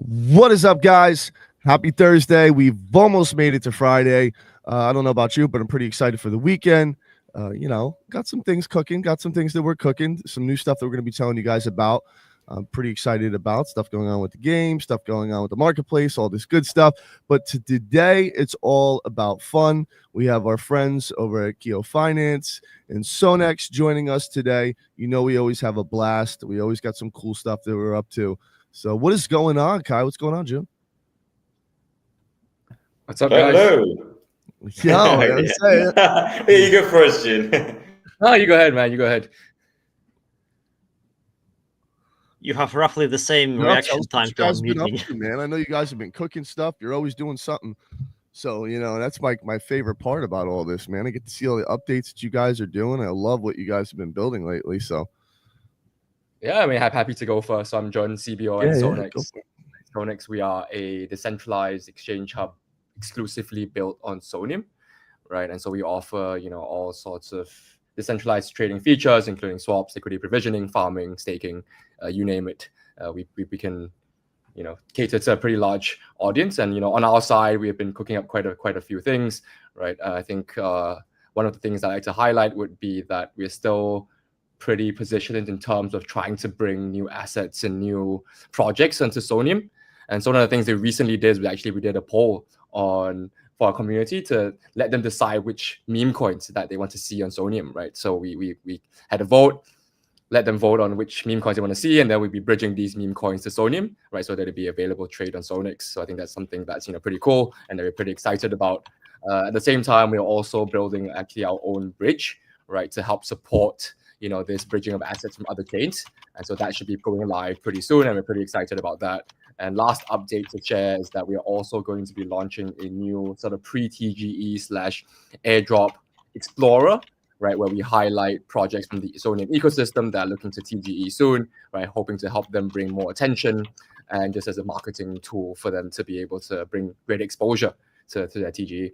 What is up, guys? Happy Thursday. We've almost made it to Friday. I don't know about you, but I'm pretty excited for the weekend. Got some things cooking, got some things that we're cooking, some new stuff that we're going to be telling you guys about. I'm pretty excited about stuff going on with the game, stuff going on with the marketplace, all this good stuff. But today, it's all about fun. We have our friends over at Keo Finance and Sonex joining us today. You know, we always have a blast. We always got some cool stuff that we're up to. So what is going on, Kai? What's going on, Jim? What's up, guys? Hello. Yo, Here you go first, Jim. No, you go ahead, man. You go ahead. You have roughly the same reaction time to unmute me. Man, I know you guys have been cooking stuff. You're always doing something. So, that's my favorite part about all this, man. I get to see all the updates that you guys are doing. I love what you guys have been building lately. So, yeah, I mean, I'm happy to go first. So I'm John, CBO at Sonex. Sonex, we are a decentralized exchange hub exclusively built on Sonium, right? And so we offer, all sorts of decentralized trading features, including swaps, liquidity provisioning, farming, staking, you name it. We can, cater to a pretty large audience. And, on our side, we have been cooking up quite a few things, right? I think one of the things I like to highlight would be that we're still pretty positioned in terms of trying to bring new assets and new projects onto Sonium. And so one of the things they recently did was we did a poll for our community to let them decide which meme coins that they want to see on Sonium, right? So we had a vote, let them vote on which meme coins they want to see, and then we'd be bridging these meme coins to Sonium, right? So that it'd be available trade on Sonex. So I think that's something that's pretty cool and that we're pretty excited about. At the same time, we're also building actually our own bridge, right, to help support this bridging of assets from other chains. And so that should be going live pretty soon, and we're pretty excited about that. And last update to share is that we are also going to be launching a new sort of pre-TGE/airdrop explorer, right, where we highlight projects from the Sonium ecosystem that are looking to TGE soon, right, hoping to help them bring more attention and just as a marketing tool for them to be able to bring great exposure to their TGE.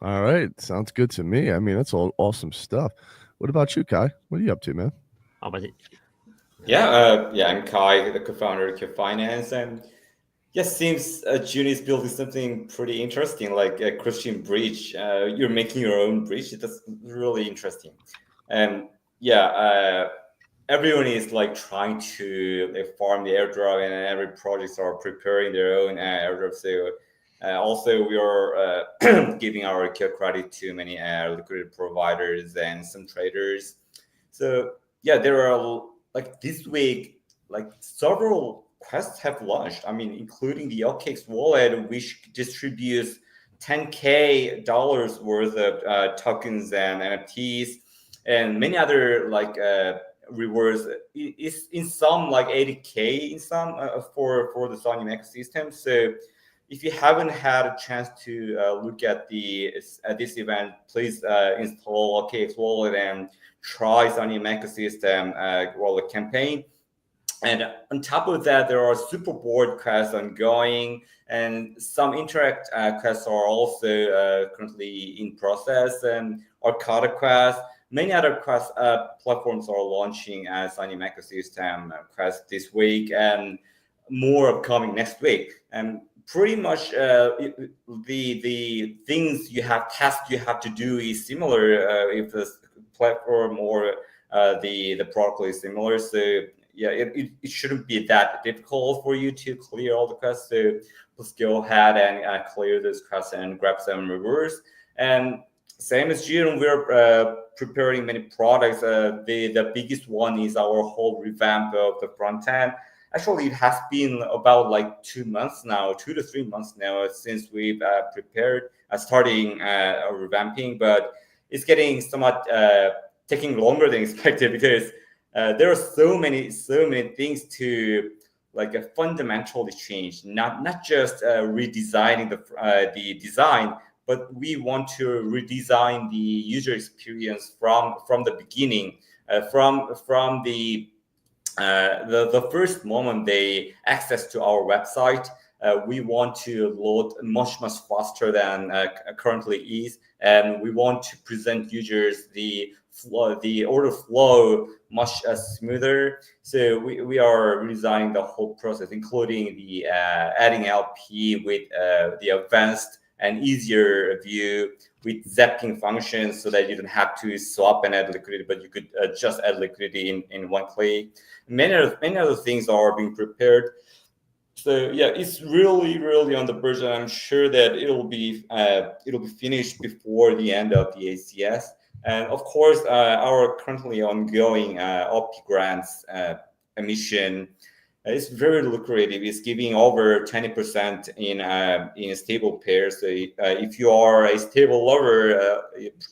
All right. Sounds good to me. I mean, that's all awesome stuff. What about you, Kai? What are you up to, man? How about it? I'm Kai, the co-founder of Keo Finance. And seems June is building something pretty interesting, like a Christian bridge. You're making your own bridge. That's really interesting. And everyone is like trying to farm the airdrop, and every projects are preparing their own airdrop. So also, we are giving our Keo credit to many liquidity providers and some traders. So there are this week, several quests have launched. I mean, including the OKX wallet, which distributes $10K worth of tokens and NFTs, and many other rewards. Is in some $80K in some for the Sonium ecosystem. So if you haven't had a chance to look at this event, please install OKX wallet and try Sonium ecosystem wallet campaign. And on top of that, there are super board quests ongoing, and some interact quests are also currently in process, and Arcada quests. Many other quest platforms are launching Sonium ecosystem quests this week, and more upcoming next week. And pretty much the things tasks you have to do is similar if the platform or the protocol is similar. So it shouldn't be that difficult for you to clear all the quests. So let's go ahead and clear those quests and grab some rewards. And same as June, we're preparing many products. The biggest one is our whole revamp of the front end. Actually, it has been about 2 months now, 2 to 3 months now since we've prepared starting revamping, but it's getting somewhat taking longer than expected because there are so many things to fundamentally change. Not just redesigning the design, but we want to redesign the user experience from the beginning, from the first moment they access to our website. We want to load much faster than currently is, and we want to present users the the order flow much smoother. So we are redesigning the whole process, including the adding LP with the advanced and easier view with zapping functions, so that you don't have to swap and add liquidity, but you could just add liquidity in one click. Many other things are being prepared. So yeah, it's really on the version. I'm sure that it'll be finished before the end of the ACS. And of course, our currently ongoing OP grants emission is very lucrative. It's giving over 20% in stable pairs. So if you are a stable lover,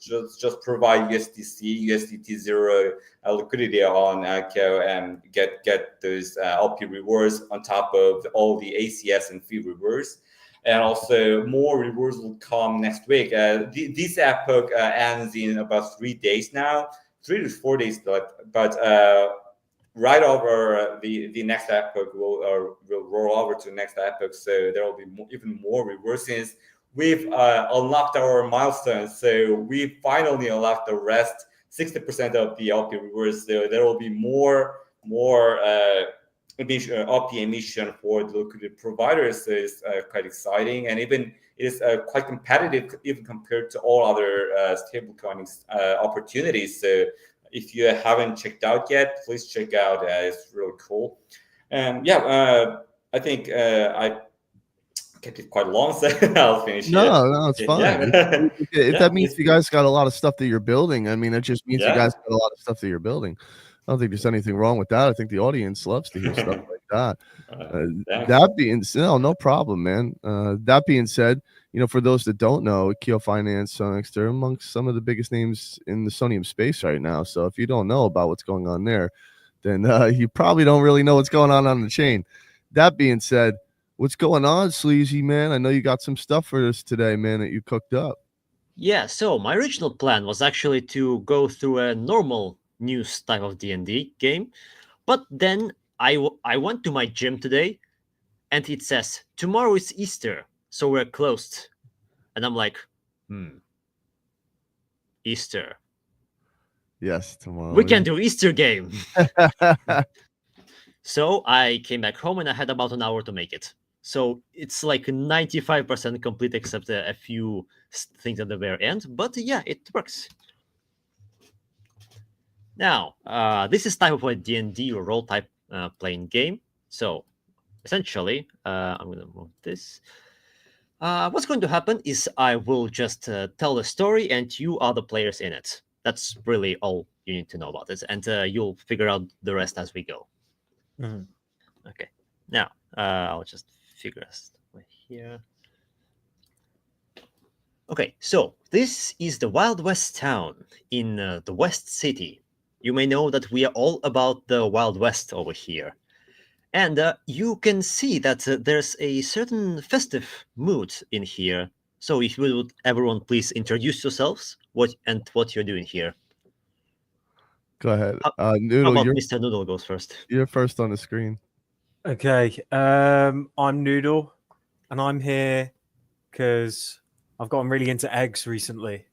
just provide USDC, USDT zero liquidity on Echo and get those LP rewards on top of all the ACS and fee rewards. And also more rewards will come next week. This epoch ends in about 3 days now, 3 to 4 days, but right over the next epoch will roll over to the next epoch. So there will be even more rewards, since we've unlocked our milestones. So we finally unlocked the rest 60% of the LP rewards. So there will be more LP emission for the liquidity providers. So it's quite exciting, and even it is quite competitive even compared to all other stablecoin opportunities. So if you haven't checked out yet, please check out. It's really cool. And yeah, I think I kept it quite long, so I'll finish. No, it's fine. Yeah. If that means you guys got a lot of stuff that you're building, I mean, it just means you guys got a lot of stuff that you're building. I don't think there's anything wrong with that. I think the audience loves to hear stuff like that. That being said, no problem, man. That being said, for those that don't know, Keo Finance, Sonex, they're amongst some of the biggest names in the Sonium space right now. So if you don't know about what's going on there, then you probably don't really know what's going on the chain. That being said, what's going on, Sleazy, man? I know you got some stuff for us today, man, that you cooked up. Yeah, so my original plan was actually to go through a normal news type of D&D game, but then I went to my gym today, and it says, tomorrow is Easter, so we're closed. And I'm like, Easter. Yes, tomorrow. We can do Easter game. So I came back home, and I had about an hour to make it. So it's like 95% complete, except a few things at the very end. But yeah, it works. Now, this is type of a D&D or role type playing game. So essentially, I'm going to move this. What's going to happen is I will just tell the story, and you are the players in it. That's really all you need to know about it. And you'll figure out the rest as we go. Mm-hmm. Okay. Now, I'll just figure this here. Okay, so this is the Wild West town in the West City. You may know that we are all about the Wild West over here. And you can see that there's a certain festive mood in here. So if you would everyone please introduce yourselves what you're doing here. Go ahead. How Noodle, about Mr. Noodle goes first? You're first on the screen. Okay. I'm Noodle, and I'm here because I've gotten really into eggs recently.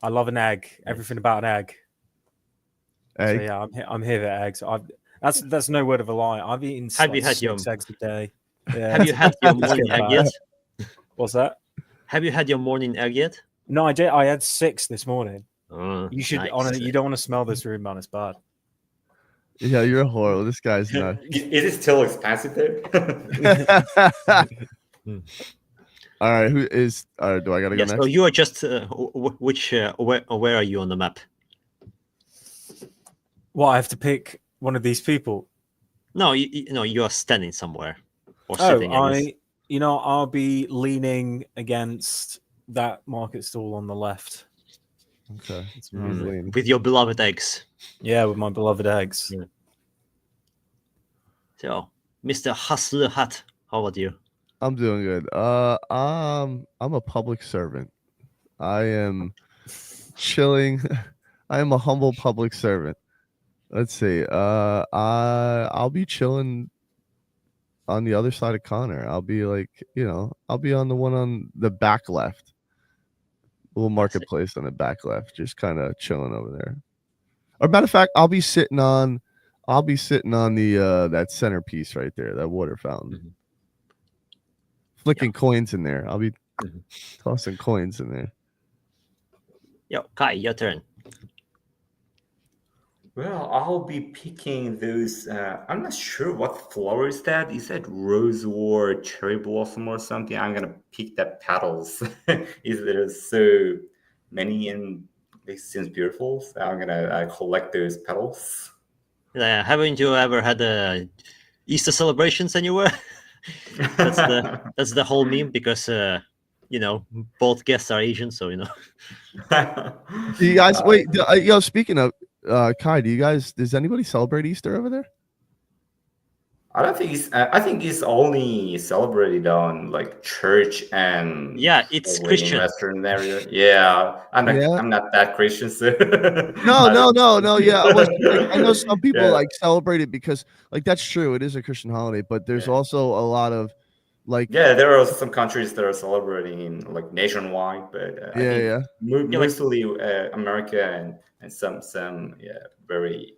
I love an egg. Everything about an egg. Egg. So yeah, I'm here for eggs. That's no word of a lie. I've eaten six eggs a day. Yeah. Have you had your morning egg yet? What's that? Have you had your morning egg yet? No, I did. I had 6 this morning. You should. Nice. You don't want to smell this room, man. It's bad. Yeah, you're horrible. This guy's nuts. Is it still expensive there? All right, who is? Do I gotta go next? So you are just where are you on the map? Well, I have to pick one of these people. No, you are standing somewhere or sitting. I'll be leaning against that market stall on the left. Okay, with your beloved eggs. Yeah, with my beloved eggs. Yeah. So, Mr. Hustler Hat, how about you? I'm doing good. I'm a public servant. I am chilling. I am a humble public servant. Let's see. I'll be chilling on the other side of Connor. I'll be like, I'll be on the one on the back left. little marketplace on the back left, just kind of chilling over there. Or matter of fact, I'll be sitting on the that centerpiece right there, that water fountain. Flicking coins in there. I'll be tossing coins in there. Yo, Kai, your turn. Well, I'll be picking those. I'm not sure what flower is that. Is that rose or cherry blossom or something? I'm gonna pick the petals. There's so many and they seems beautiful. So I'm gonna collect those petals. Haven't you ever had Easter celebrations anywhere? that's the whole meme because both guests are Asian, so Do you guys wait? Speaking of Kai, does anybody celebrate Easter over there? I don't think it's. I think it's only celebrated on like church and it's Christian Western area. Yeah, I'm not that Christian. So No. Yeah, I know some people like celebrate it because like that's true. It is a Christian holiday, but there's also a lot of like there are some countries that are celebrating like nationwide, but I think mostly America and some very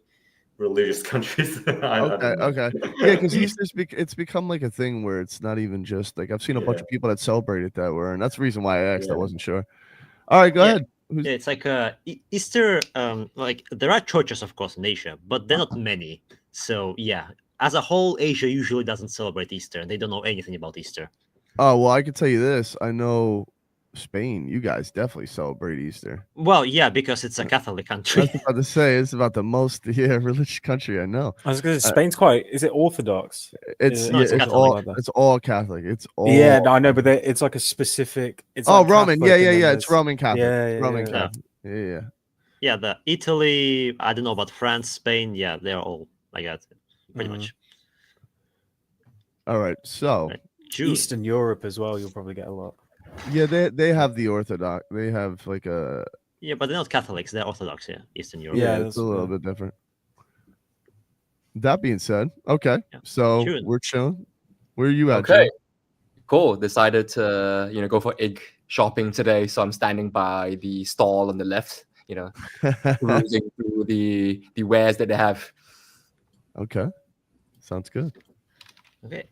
religious countries. Okay. Yeah, because it's become like a thing where it's not even just like I've seen a bunch of people that celebrate it that way, and that's the reason why I asked. I wasn't sure. All right, go ahead. It's like Easter. Like there are churches, of course, in Asia, but they're not many. So as a whole, Asia usually doesn't celebrate Easter, and they don't know anything about Easter. Oh well, I can tell you this. I know Spain, you guys definitely celebrate Easter. Well, yeah, because it's a Catholic country. I was about to say it's about the most religious country I know. I was going to say Spain's quite. Is it Orthodox? It's all Catholic. It's all. Yeah, no, I know, but it's like a specific. It's like Roman. Catholic, Yeah. It's Roman Catholic. Yeah, Catholic. Yeah. Yeah, the Italy. I don't know about France, Spain. Yeah, they're all like that, pretty much. All right, so Eastern Europe as well. You'll probably get a lot. Yeah, they have the Orthodox. They have like a. Yeah, but they're not Catholics. They're Orthodox. Yeah, Eastern Europe. Yeah, it's a little bit different. That being said, okay, so we're chilling. Where are you at? Okay, cool. Decided to go for egg shopping today, so I'm standing by the stall on the left. Perusing through the wares that they have. Okay, sounds good. Okay,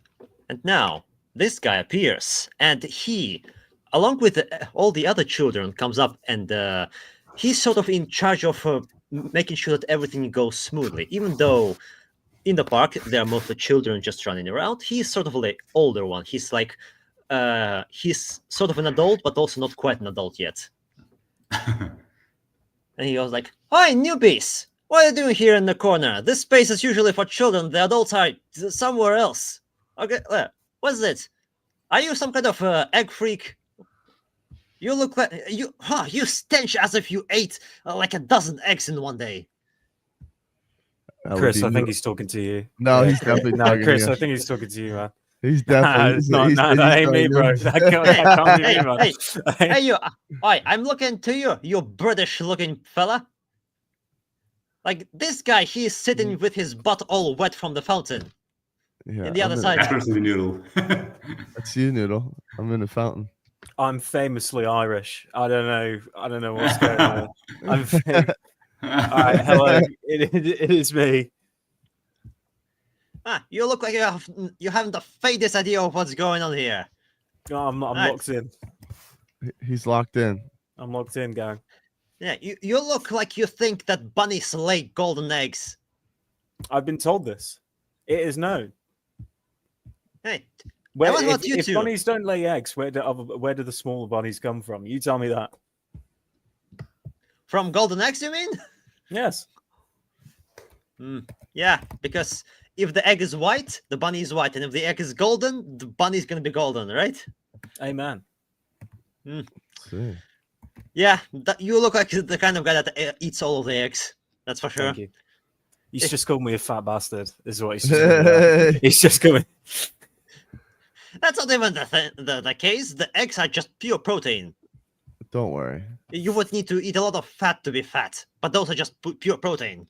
and now this guy appears, and he, along with all the other children, comes up, and he's sort of in charge of making sure that everything goes smoothly. Even though in the park there are mostly children just running around, he's sort of the older one. He's like, he's sort of an adult, but also not quite an adult yet. And he goes like, "Hi, newbies! What are you doing here in the corner? This space is usually for children. The adults are somewhere else. Okay, what's it? Are you some kind of egg freak? You look like you stench as if you ate like a dozen eggs in one day." Chris, I think he's talking to you. No, he's definitely talking Chris, to you. I think he's talking to you, man. He's definitely. That ain't me, bro. That can't be me, man. Hey, you! I'm looking to you, you British-looking fella. Like this guy, he's sitting with his butt all wet from the fountain. Yeah, in the other side. That's Noodle. That's you, Noodle. I'm in the fountain. I'm famously Irish. I don't know what's going on. All right, hello. It is me. You look like you haven't the faintest idea of what's going on here. I'm locked in. He's locked in. I'm locked in, gang. Yeah, you look like you think that bunnies lay golden eggs. I've been told this. It is known. Hey, if bunnies don't lay eggs, where do the smaller bunnies come from? You tell me that. From golden eggs, you mean? Yes. Yeah, because if the egg is white, the bunny is white, and if the egg is golden, the bunny is gonna be golden, right? Amen. See. Yeah, you look like the kind of guy that eats all of the eggs. That's for sure. Thank you. He's just called me a fat bastard. Is what he's just he's just coming. That's not even the case. The eggs are just pure protein. Don't worry. You would need to eat a lot of fat to be fat, but those are just pure protein.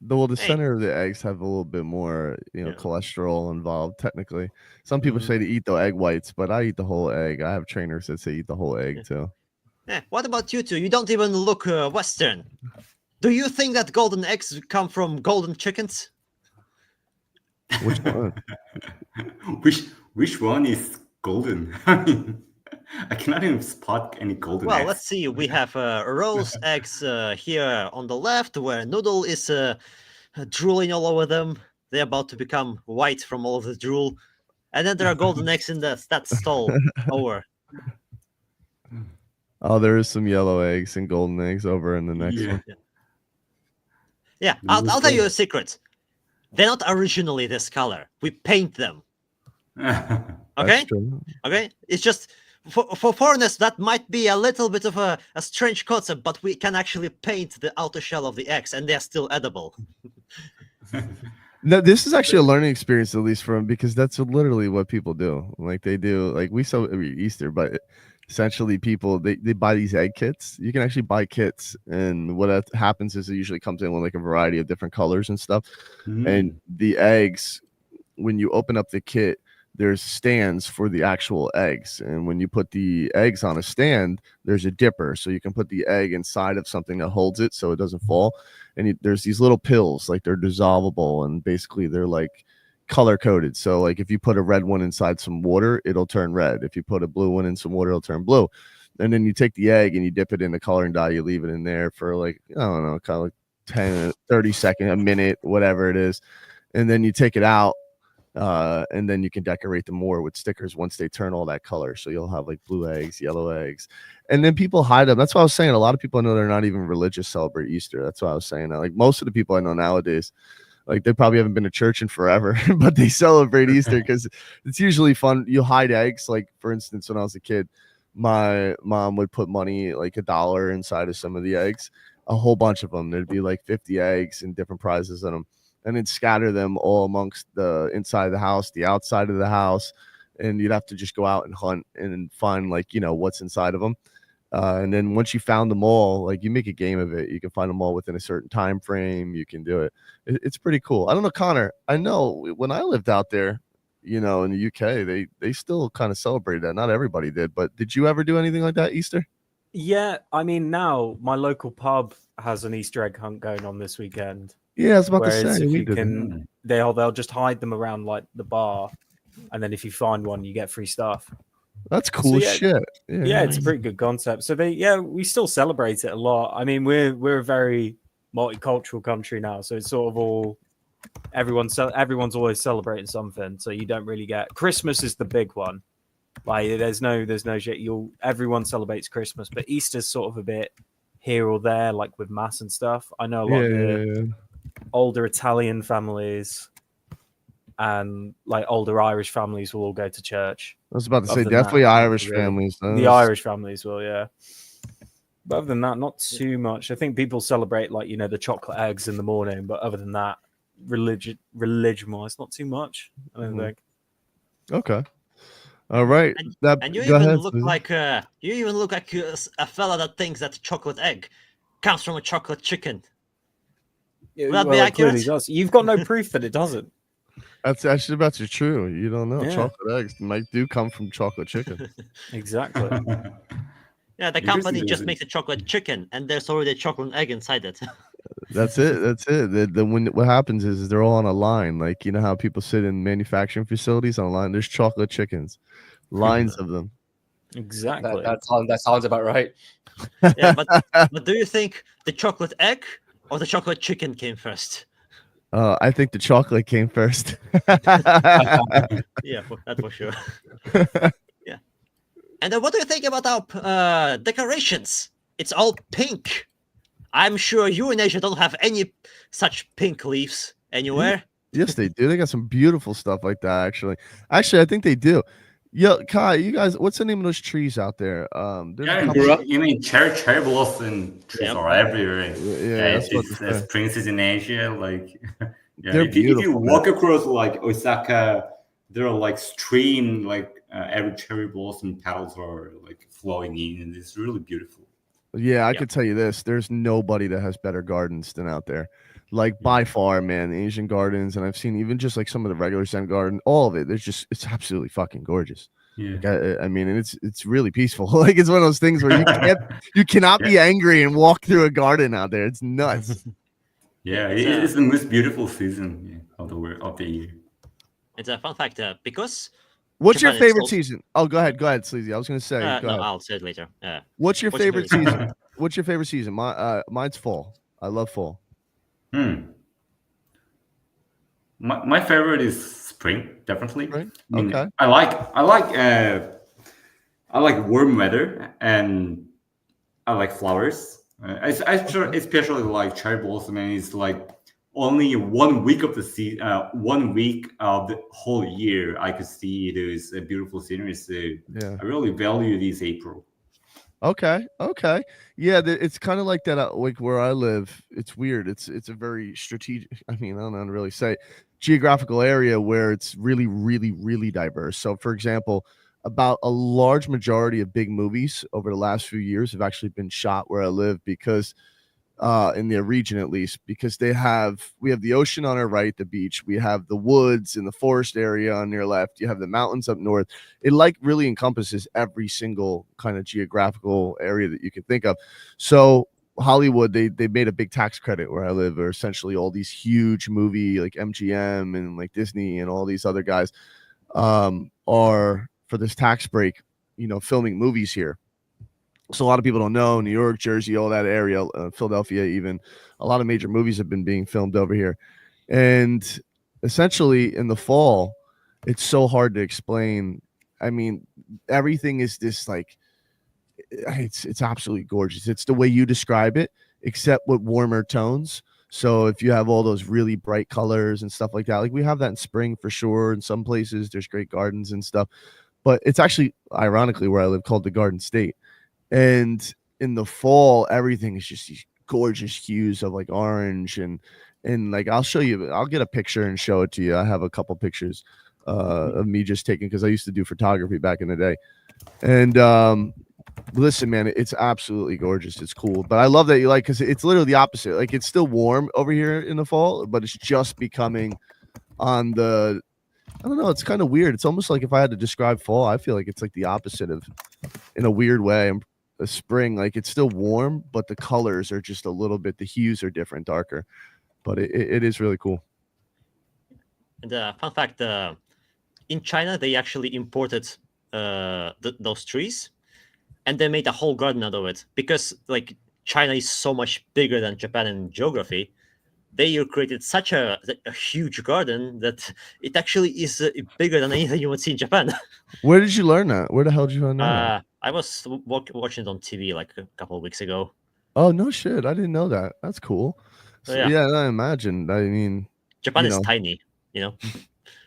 The center of the eggs have a little bit more, cholesterol involved. Technically, some people say to eat the egg whites, but I eat the whole egg. I have trainers that say eat the whole egg too. What about you two? You don't even look Western. Do you think that golden eggs come from golden chickens? Which one? which one is golden? I mean, I cannot even spot any golden Well, eggs. let's see. We have rose eggs here on the left, where Noodle is drooling all over them. They're about to become white from all of the drool. And then there are golden eggs in that stall over. Oh, there is some yellow eggs and golden eggs over in the next one. Yeah, I'll tell you a secret. They're not originally this color. We paint them. Okay? Okay? It's just for foreigners that might be a little bit of a strange concept, but we can actually paint the outer shell of the eggs and they're still edible. No, this is actually a learning experience, at least from, because that's literally what people do. Like they do, like we celebrate Easter, but essentially people they buy these egg kits. You can actually buy kits, and what happens is it usually comes in with like a variety of different colors and stuff. And the eggs, when you open up the kit, there's stands for the actual eggs, and when you put the eggs on a stand, there's a dipper, so you can put the egg inside of something that holds it so it doesn't fall. And there's these little pills, like they're dissolvable, and basically they're like color coded. So like if you put a red one inside some water, it'll turn red. If you put a blue one in some water, it'll turn blue. And then you take the egg and you dip it in the coloring dye, you leave it in there for like, I don't know, kind of like 10 30 seconds, a minute, whatever it is, and then you take it out. And then you can decorate them more with stickers once they turn all that color. So you'll have like blue eggs, yellow eggs, and then people hide them. That's what I was saying. A lot of people I know they're not even religious celebrate Easter. That's what I was saying. Like most of the people I know nowadays, like they probably haven't been to church in forever, but they celebrate Easter because it's usually fun. You hide eggs. Like for instance, when I was a kid, my mom would put money, like $1 inside of some of the eggs, a whole bunch of them. There'd be like 50 eggs and different prizes in them. And then scatter them all amongst the inside of the house, the outside of the house, and you'd have to just go out and hunt and find like, you know, what's inside of them. And then once you found them all, like you make a game of it. You can find them all within a certain time frame. You can do it. It's pretty cool. I don't know, Connor. I know when I lived out there, you know, in the UK, they still kind of celebrated that. Not everybody did, but did you ever do anything like that Easter? Yeah, I mean, now my local pub has an Easter egg hunt going on this weekend. Yeah, I was about to Whereas say. if you can, they'll just hide them around like the bar, and then if you find one, you get free stuff. That's cool shit. Yeah, it's a pretty good concept. So we still celebrate it a lot. I mean, we're a very multicultural country now, so it's sort of all everyone's always celebrating something. So you don't really get Christmas is the big one. Like there's no shit. Everyone celebrates Christmas, but Easter's sort of a bit here or there, like with mass and stuff. I know a lot of the older Italian families and like older Irish families will all go to church. I was about to say definitely Irish families. The Irish families will, yeah. But other than that, not too much. I think people celebrate like, you know, the chocolate eggs in the morning, but other than that, religion wise, not too much. I don't think. Okay. All right. And you even look like a fella that thinks that chocolate egg comes from a chocolate chicken. Would that be accurate? It does. You've got no proof that it doesn't. That's true. You don't know. Yeah. Chocolate eggs do come from chocolate chicken. Exactly. Yeah, the company just makes a chocolate chicken, and there's already a chocolate egg inside it. That's it. What happens is they're all on a line. Like, you know how people sit in manufacturing facilities on a line? There's chocolate chickens, lines of them. Exactly. That sounds about right. Yeah, but do you think the chocolate egg or the chocolate chicken came first? I think the chocolate came first. Yeah, that's for sure. Yeah. And what do you think about our decorations? It's all pink. I'm sure you in Asia don't have any such pink leaves anywhere. Yes, they do. They got some beautiful stuff like that, actually. Actually, I think they do. Yo, Kai, you guys, what's the name of those trees out there? You mean cherry blossom trees are everywhere. Yeah, it's princes in Asia. Like, if you walk across like Osaka, there are like stream, like every cherry blossom petals are like flowing in, and it's really beautiful. Yeah, I could tell you this: there's nobody that has better gardens than out there. Like by far, man, the Asian gardens, and I've seen even just like some of the regular Zen garden, all of it. It's absolutely fucking gorgeous. Yeah. Like, I mean, and it's really peaceful. Like it's one of those things where you cannot be angry and walk through a garden out there. It's nuts. Yeah, it's the most beautiful season of the year. It's a fun fact because What's your Japan is favorite also- season? Oh, go ahead, Sleazy. I was gonna say. Go no, ahead. I'll say it later. What's your what's your favorite favorite season? What's your favorite season? Mine's fall. I love fall. My favorite is spring, definitely. Right? I mean, Okay. I like warm weather and I like flowers. I especially like cherry blossom, and it's like only 1 week of the 1 week of the whole year I could see those beautiful scenery. So Yeah. I really value this April. Okay. Yeah, it's kind of like that. Like where I live, it's weird. It's a very strategic. I mean, I don't know how to really say geographical area where it's really, really, really diverse. So, for example, about a large majority of big movies over the last few years have actually been shot where I live because in their region at least, because we have the ocean on our right, the beach, we have the woods and the forest area on your left, you have the mountains up north. It like really encompasses every single kind of geographical area that you can think of. So Hollywood, they made a big tax credit where I live, or essentially all these huge movie like MGM and like Disney and all these other guys are for this tax break, filming movies here. So a lot of people don't know New York, Jersey, all that area, Philadelphia, even a lot of major movies have been being filmed over here. And essentially in the fall, it's so hard to explain. I mean, everything is this like, it's absolutely gorgeous. It's the way you describe it, except with warmer tones. So if you have all those really bright colors and stuff like that, like we have that in spring for sure. In some places there's great gardens and stuff, but it's actually ironically where I live called the Garden State. And in the fall, everything is just these gorgeous hues of like orange and like I'll get a picture and show it to you. I have a couple pictures of me just taking, because I used to do photography back in the day. And listen, man, it's absolutely gorgeous. It's cool, but I love that you like, because it's literally the opposite. Like it's still warm over here in the fall, but it's just becoming on the, I don't know, it's kind of weird. It's almost like if I had to describe fall, I feel like it's like the opposite of, in a weird way, a spring. Like it's still warm, but the colors are just a little bit, the hues are different, darker, but it is really cool. And fun fact, in China, they actually imported those trees, and they made a whole garden out of it, because like China is so much bigger than Japan in geography. They created such a huge garden that it actually is bigger than anything you would see in Japan. Where did you learn that? Where the hell did you learn that? I was watching it on TV like a couple of weeks ago. Oh, no shit. I didn't know that. That's cool. So, yeah, I imagine. I mean, Japan is tiny,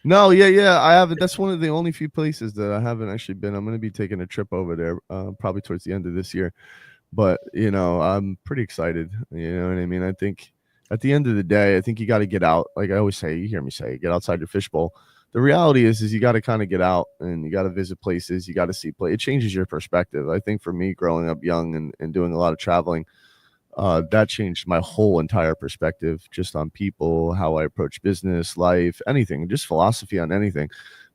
No, yeah. I haven't. That's one of the only few places that I haven't actually been. I'm going to be taking a trip over there probably towards the end of this year. But, I'm pretty excited. You know what I mean? I think at the end of the day, I think you got to get out. Like I always say, you hear me say, get outside your fishbowl. The reality is you got to kind of get out and you got to visit places. You got to see play. It changes your perspective. I think for me, growing up young and doing a lot of traveling, that changed my whole entire perspective just on people, how I approach business, life, anything, just philosophy on anything,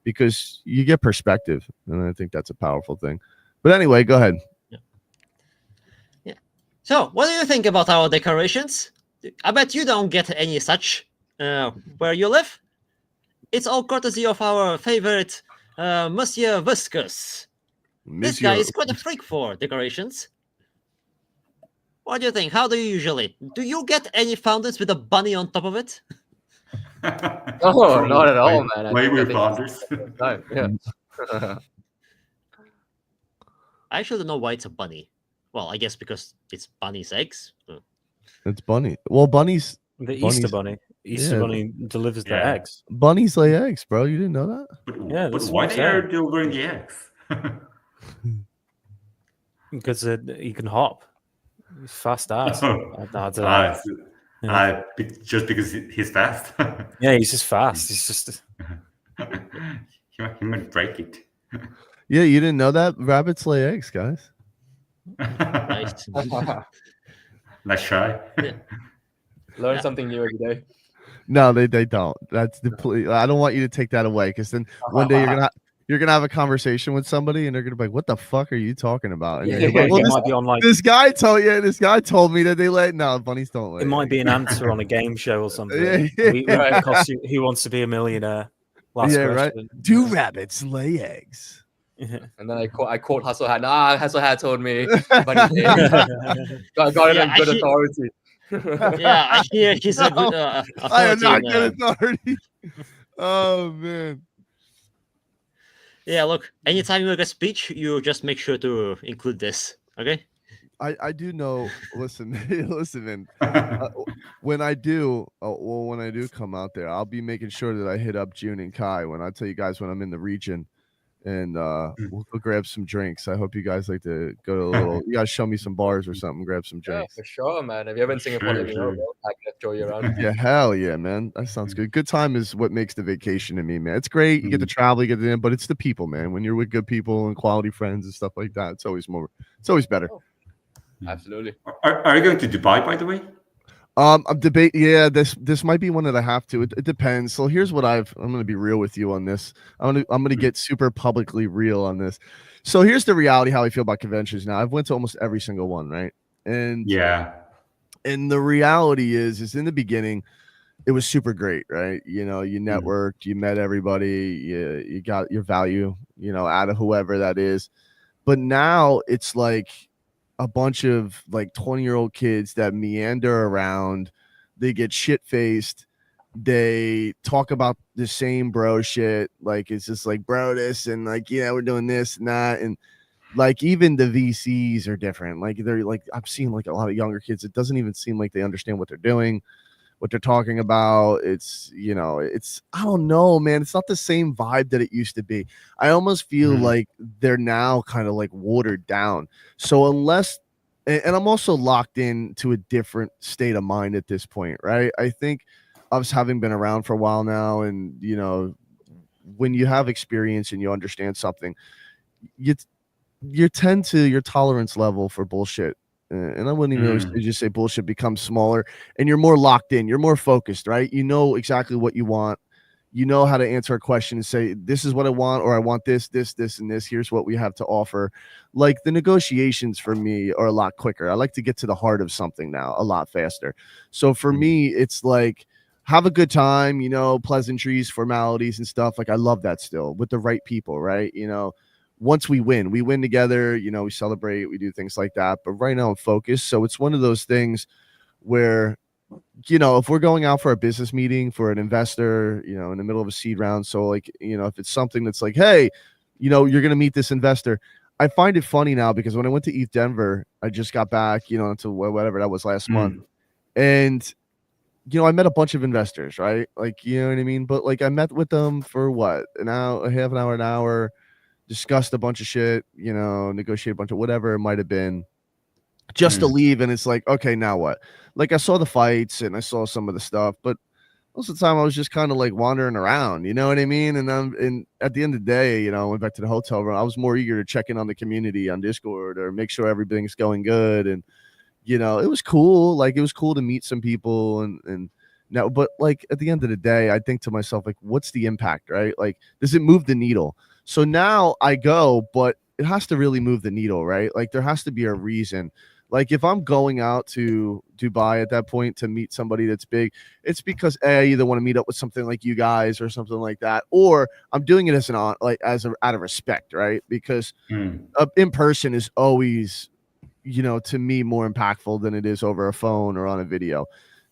because you get perspective. And I think that's a powerful thing. But anyway, go ahead. Yeah. So what do you think about our decorations? I bet you don't get any such where you live. It's all courtesy of our favorite Monsieur Viscous. This guy is quite a freak for decorations. What do you think? How do you usually? Do you get any fountains with a bunny on top of it? Oh, not at all, man. Way with founders. Yeah. I actually don't know why it's a bunny. Well, I guess because it's bunny's eggs. It's bunny. Well, bunnies. The Easter bunny. Easter bunny delivers their eggs. Bunnies lay eggs, bro. You didn't know that? But why they are delivering the eggs? Because he can hop. He's fast ass. Just because he's fast. Yeah, he's just fast. He's just. He might break it. Yeah, you didn't know that? Rabbits lay eggs, guys. Nice. Let's try. Yeah. Learn something new every day. No, they don't. That's the. I don't want you to take that away, because then one day you're gonna have a conversation with somebody, and they're gonna be like, "What the fuck are you talking about?" And Yeah, you're It like, might, well, it this, might be on like this guy told me that they let no bunnies don't lay it might eggs. be an answer on a game show or something. Yeah, We Right. it costs you, Who Wants to Be a Millionaire? Last Yeah, right. question. Do rabbits lay eggs? And then I quote Hasselhat. Nah, Hasselhat told me. But got it Yeah, on good authority. Yeah, I hear he's a good I am authority. not good authority. Oh man. Yeah, look, anytime you make a speech, you just make sure to include this. Okay. I do know. Listen, listen, man. When I do, when I do come out there, I'll be making sure that I hit up June and Kai when I tell you guys when I'm in the region, and we'll go grab some drinks. I hope you guys like to go to a little. You guys show me some bars or something, grab some Yeah, drinks. for sure, man. If you're ever in Singapore, let me know, bro. I can throw you around. Yeah, hell yeah, man. That sounds good. Good time is what makes the vacation to me, man. It's great. You get to travel, you get to, but it's the people, man. When you're with good people and quality friends and stuff like that, it's always better. Absolutely. Are you going to Dubai, by the way? I'm debate. Yeah, this might be one that I have to. It depends. So here's what I'm going to be real with you on this. I'm going to get super publicly real on this. So here's the reality how I feel about conventions now. I've went to almost every single one, right? And Yeah. And the reality is in the beginning, it was super great, right? You know, you networked, you met everybody, you got your value, out of whoever that is. But now it's like a bunch of like 20-year-old kids that meander around. They get shit-faced. They talk about the same bro shit. Like it's just like bro this and like, yeah, we're doing this and that. And like even the VCs are different. Like they're like I've seen like a lot of younger kids. It doesn't even seem like they understand what they're doing, what they're talking about. It's I don't know, man. It's not the same vibe that it used to be. I almost feel like they're now kind of like watered down. So unless and I'm also locked in to a different state of mind at this point, right? I think us having been around for a while now, and when you have experience and you understand something, you tend to your tolerance level for bullshit, and I wouldn't even just say bullshit, becomes smaller, and you're more locked in, you're more focused, right? You know exactly what you want, you know how to answer a question and say, this is what I want, or I want this, and this, here's what we have to offer. Like the negotiations for me are a lot quicker. I like to get to the heart of something now a lot faster. So for me, it's like, have a good time, pleasantries, formalities and stuff. Like I love that still with the right people, right? Once we win together, we celebrate, we do things like that. But right now I'm focused. So it's one of those things where, if we're going out for a business meeting for an investor, in the middle of a seed round. So like, if it's something that's like, hey, you're going to meet this investor. I find it funny now because when I went to ETH Denver, I just got back, to whatever that was last month. And, I met a bunch of investors, right? Like, you know what I mean? But like I met with them for what? An hour, discussed a bunch of shit, negotiate a bunch of whatever it might have been, just to leave. And it's like, okay, now what? Like I saw the fights and I saw some of the stuff, but most of the time I was just kind of like wandering around, you know what I mean? And at the end of the day, I went back to the hotel room. I was more eager to check in on the community on Discord or make sure everything's going good. And it was cool. Like it was cool to meet some people and now, but like at the end of the day, I think to myself, like, what's the impact, right? Like, does it move the needle? So now I go, but it has to really move the needle, right? Like there has to be a reason. Like if I'm going out to Dubai at that point to meet somebody that's big, it's because I either want to meet up with something like you guys or something like that, or I'm doing it as out of respect, right? Because in person is always, to me more impactful than it is over a phone or on a video.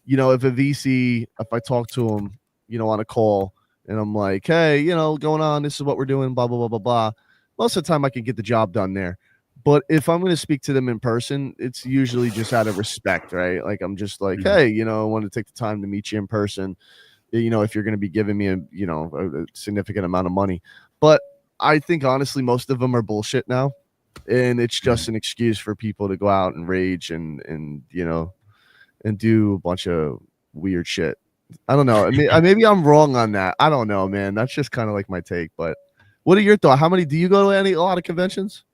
If a VC, if I talk to him, on a call, and I'm like, hey, going on, this is what we're doing, blah, blah, blah, blah, blah. Most of the time I can get the job done there. But if I'm going to speak to them in person, it's usually just out of respect, right? Like, I'm just like, hey, I want to take the time to meet you in person, if you're going to be giving me a significant amount of money. But I think honestly, most of them are bullshit now. And it's just an excuse for people to go out and rage and do a bunch of weird shit. I don't know. I mean, maybe I'm wrong on that. I don't know, man. That's just kind of like my take. But what are your thoughts? How many do you go to? A lot of conventions?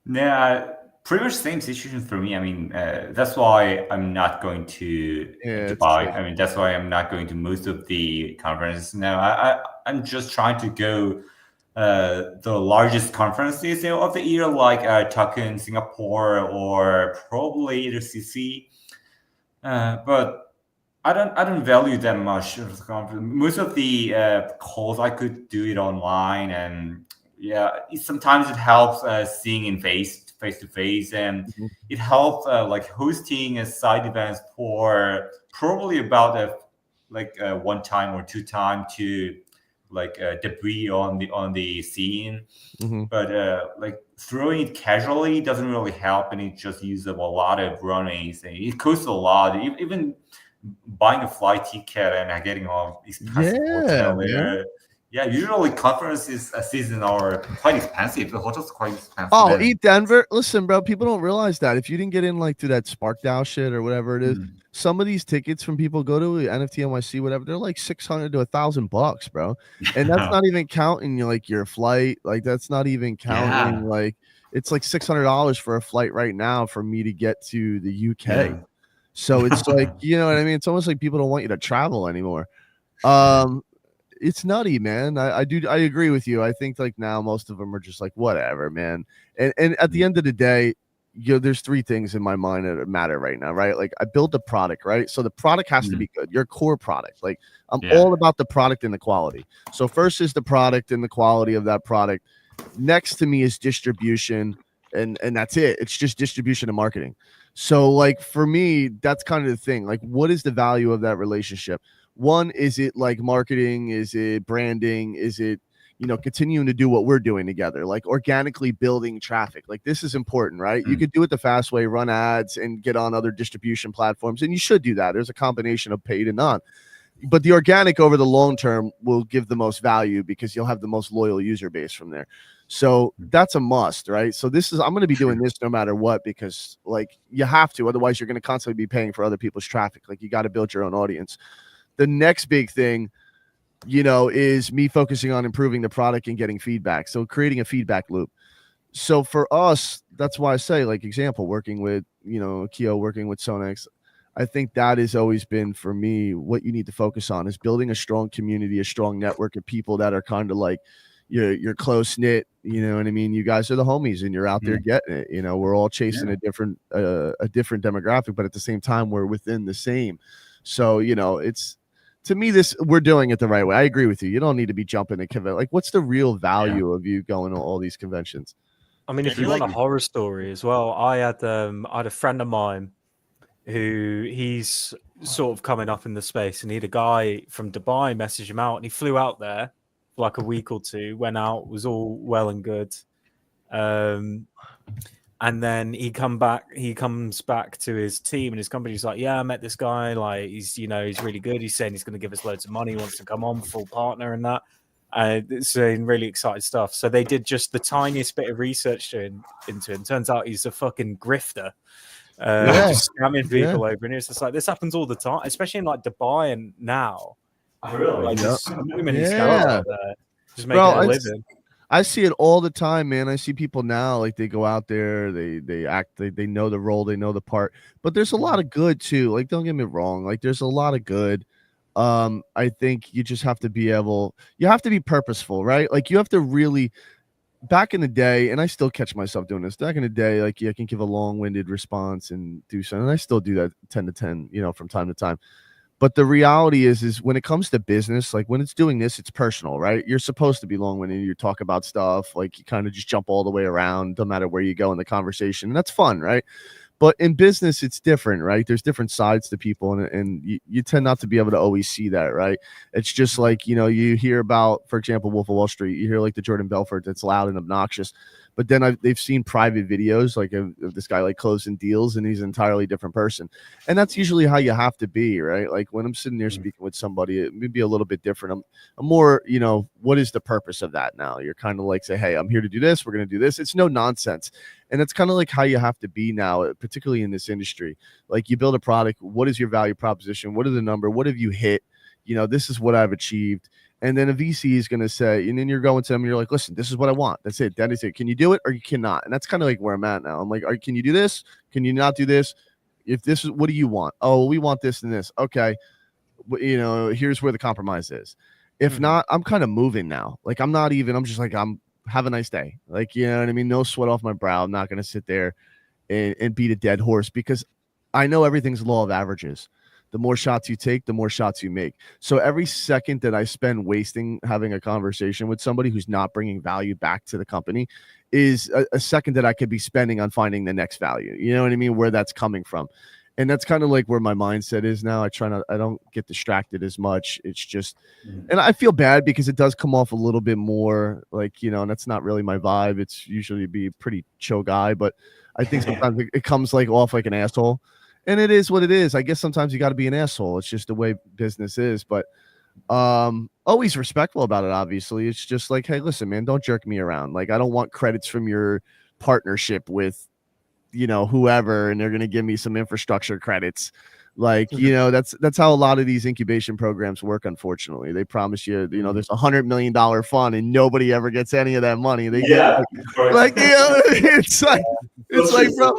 Yeah, pretty much same situation for me. I mean, that's why I'm not going to Dubai. I mean, that's why I'm not going to most of the conferences now. I'm just trying to go the largest conferences of the year, like Tucson, Singapore, or probably the CC. But I don't value that much of the conference. Most of the calls I could do it online, and yeah, sometimes it helps seeing in face to face, and it helps like hosting a side events for probably about one time or two time to like debris on the scene. But like throwing it casually doesn't really help, and it just uses up a lot of runnings, and it costs a lot. Even buying a flight ticket and getting an expensive hotel there. Yeah, usually conferences season are quite expensive. The hotels are quite expensive. Oh, eat Denver. Listen, bro, people don't realize that. If you didn't get in like to that Spark DAO shit or whatever it is, some of these tickets from people go to NFT NYC, whatever, they're like $600 to $1,000, bro. And that's not even counting like your flight. Like that's not even counting like it's like $600 for a flight right now for me to get to the UK. Yeah. So it's like, you know what I mean? It's almost like people don't want you to travel anymore. It's nutty, man. I agree with you. I think like now most of them are just like whatever, man. And at the end of the day, you know, there's three things in my mind that matter right now, right? Like I built a product, right? So the product has to be good. Your core product. Like I'm all about the product and the quality. So first is the product and the quality of that product. Next to me is distribution, and that's it. It's just distribution and marketing. So like for me, that's kind of the thing. Like what is the value of that relationship? One, is it like marketing? Is it branding? Is it, you know, continuing to do what we're doing together, like organically building traffic? Like this is important, right? You could do it the fast way, run ads and get on other distribution platforms. And you should do that. There's a combination of paid and non. But the organic over the long term will give the most value because you'll have the most loyal user base from there. So that's a must, right? So I'm going to be doing this no matter what, because like you have to, otherwise you're going to constantly be paying for other people's traffic. Like you got to build your own audience. The next big thing, you know, is me focusing on improving the product and getting feedback. So creating a feedback loop. So for us, that's why I say, like, example, working with, you know, Keo, working with Sonex, I think that has always been for me what you need to focus on is building a strong community, a strong network of people that are kind of like you're close knit. You know what I mean? You guys are the homies and you're out there getting it. You know, we're all chasing a different demographic, but at the same time, we're within the same. So, you know, to me, we're doing it the right way. I agree with you. You don't need to be jumping to convention. Like, what's the real value of you going to all these conventions? I mean, if you want a horror story as well, I had a friend of mine who he's sort of coming up in the space, and he had a guy from Dubai message him out, and he flew out there for like a week or two, went out, was all well and good. And then he comes back to his team and his company. He's like, yeah, I met this guy. Like, he's really good. He's saying he's going to give us loads of money. He wants to come on, full partner and that. Saying really excited stuff. So they did just the tiniest bit of research into him. Turns out he's a fucking grifter. Just scamming people over. And it's just like, this happens all the time, especially in like Dubai and now. Oh, really? Like, there's so many scammers out there. Just making a living. I see it all the time, man. I see people now, like they go out there, they act, they know the role, they know the part, but there's a lot of good too. Like, don't get me wrong. Like there's a lot of good. I think you just have to be purposeful, right? Like you have to really, back in the day, and I still catch myself doing this. Back in the day, like I can give a long-winded response and do something. And I still do that 10 to 10, you know, from time to time. But the reality is when it comes to business, like when it's doing this, it's personal, right? You're supposed to be long-winded. You talk about stuff, like you kind of just jump all the way around, no matter where you go in the conversation. And that's fun, right? But in business, it's different, right? There's different sides to people, and you tend not to be able to always see that, right? It's just like, you know, you hear about, for example, Wolf of Wall Street. You hear like the Jordan Belfort that's loud and obnoxious. But then they've seen private videos like of this guy like closing deals, and he's an entirely different person. And that's usually how you have to be, right? Like when I'm sitting there speaking with somebody, it may be a little bit different. I'm more, you know, what is the purpose of that now? You're kind of like, say, hey, I'm here to do this. We're going to do this. It's no nonsense. And that's kind of like how you have to be now, particularly in this industry. Like you build a product. What is your value proposition? What are the number? What have you hit? You know, this is what I've achieved. And then a VC is going to say, and then you're going to them and you're like, listen, this is what I want. That's it. That is it. Can you do it or you cannot? And that's kind of like where I'm at now. I'm like, can you do this? Can you not do this? If this is, what do you want? Oh, we want this and this. Okay. You know, here's where the compromise is. If not, I'm kind of moving now. Like I'm just like, have a nice day. Like, you know what I mean? No sweat off my brow. I'm not going to sit there and beat a dead horse, because I know everything's law of averages. The more shots you take, the more shots you make. So every second that I spend wasting having a conversation with somebody who's not bringing value back to the company is a second that I could be spending on finding the next value. You know what I mean? Where that's coming from. And that's kind of like where my mindset is now. I don't get distracted as much. It's just, and I feel bad because it does come off a little bit more like, you know, and that's not really my vibe. It's usually be a pretty chill guy, but I think sometimes it comes like off like an asshole, and it is what it is. I guess sometimes you got to be an asshole. It's just the way business is, but always respectful about it. Obviously, it's just like, hey, listen, man, don't jerk me around. Like, I don't want credits from your partnership with, you know, whoever, and they're going to give me some infrastructure credits. Like, you know, that's how a lot of these incubation programs work. Unfortunately, they promise you, you know, there's $100 million fund and nobody ever gets any of that money. They get like, you know, it's like, bro,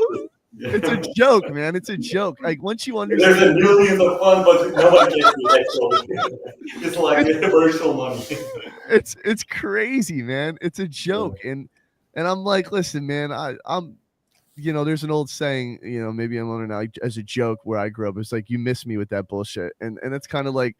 it's a joke, man. It's a joke. Like, once you understand, there's a millions of fun, but nobody gets it. It's like virtual money. It's crazy, man. It's a joke. And I'm like, listen, man, I'm, you know, there's an old saying, you know, maybe I'm on it now as a joke where I grew up. It's like, you miss me with that bullshit. And it's kind of like,